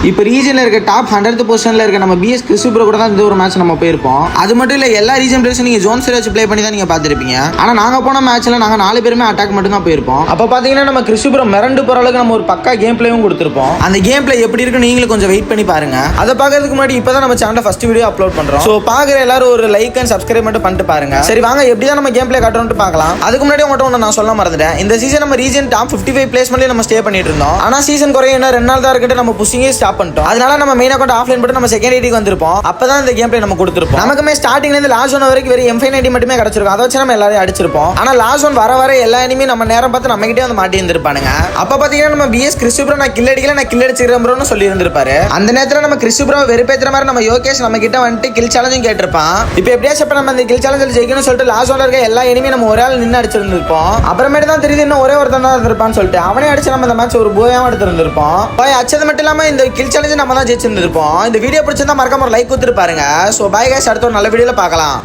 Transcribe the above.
இப்போ ரீஜன்ல இருக்க top 100th பொசிஷன்ல இருக்க நம்ம பிஎஸ் கிறிஸ் ப்ரோ கூட தான் இந்த ஒரு மேட்ச் நம்ம போயிருப்போம். அது மட்டும் இல்ல எல்லா ரீஜன் பிளேயர்ஸும் நீங்க ஜோன் சைடு வச்சு ப்ளே பண்ணி தான் நீங்க பாத்திருப்பீங்க. ஆனா நாங்க போன மேட்ச்ல நாங்க 4 பேருமே அட்டாக் மட்டும் தான் போயிருப்போம். அப்ப பாத்தீங்கன்னா நம்ம கிறிஸ் ப்ரோ மிரண்டு போற அளவுக்கு நம்ம ஒரு பக்கா கேம் பிளேயும் கொடுத்திருப்போம். அந்த கேம் பிளே எப்படி இருக்கு நீங்களும் கொஞ்சம் வெயிட் பண்ணி பாருங்க. அதை பாக்கிறதுக்கு முன்னாடி இப்பதான் நம்ம சேனல்ல ஃபர்ஸ்ட் வீடியோ அப்லோட் பண்றோம். சோ பாக்குற எல்லாரும் ஒரு லைக் அண்ட் சப்ஸ்கிரைப் மட்டும் பண்ணிட்டு பாருங்க. சரி வாங்க எப்படி தான் நம்ம கேம் பிளே காட்டுறோம்னு பார்க்கலாம். அதுக்கு முன்னாடி உங்கள்கிட்ட ஒன்று நான் சொல்ல மறந்துட்டேன். இந்த சீசன் நம்ம ரீஜன் டாப் 55 பிளேஸ்மெண்ட்ல நம்ம ஸ்டே பண்ணிட்டு இருந்தோம். ஆனா சீசன் குறைய இன்னும் 2 நாள் தான் இருக்கு. நம்ம புஷிங்கே ஸ்டாப் பண்ணிட்டோம். அதனால நம்ம மெயின் அக்கௌண்ட் ஆஃப்லைன் போட்டு நம்ம செகண்ட் ஐடிக்கு வந்திருப்போம். அப்பதான் இந்த கேம் பிளே நம்ம கொடுத்திருப்போம். நமக்குமே ஸ்டார்டிங்ல இருந்து லாஸ்ட் ஒன் வரைக்கும் வெறும் M590 மட்டுமே கிடைச்சிருக்கும். அதை வச்சு நம்ம எல்லாரும் அடிச்சிருப்போம். ஆனா லாஸ்ட் ஒன் வர எல்லா எனிமே நம்ம நேரம் பார்த்து நம்ம கிட்டே வந்து மாட்டி இருந்திருப்பானுங்க. அப்ப பாத்தீங்கன்னா நம்ம பிஎஸ் கிறிஸ் ப்ரோ நான் கில் அடிக்கல நான் கில் அடிச்சிருக்கேன் ப்ரோன்னு சொல்லி இருந்திருப்பாரு. அந்த நேரத்துல நம்ம கிறிஸ் ப்ரோ வெறுப்பேத்துற மாதிரி நம்ம யோகேஷ் நம்ம கிட்ட வந்துட்டு கில் சேலஞ்சும் கேட்டிருப்பான். இப்போ எப்படியாச்சும் நம்ம இந்த கில் சேலஞ்சில் ஜெயிக்கணும்னு சொல்லிட்டு லாஸ்ட் ஒன்ல இருக்க எல்லா எனிமே நம்ம ஒரே ஆள் நின்று அடிச்சிருந்திருப்போம். அப்புறமேட்டு தான் தெரியுது இன்னும் ஒரே ஒருத்தன் தான் இருந்திருப்பான்னு சொல்லிட்டு அவனே அடிச்சு நம்ம இந்த மேட்ச் ஒரு போயாவும் எடுத்திருந்திருப்போம். போய் அச்சது மட்டும் இல்லாம இந்த கில் சேலஞ்சு நம்ம தான் ஜெயிச்சிருந்திருப்போம். இந்த வீடியோ பிடிச்சிருந்தா மறக்காம ஒரு லைக் கொடுத்துட்டு பாருங்க. ஸோ பாய் கைஸ், அடுத்த ஒரு நல்ல வீடியோல பார்க்கலாம்.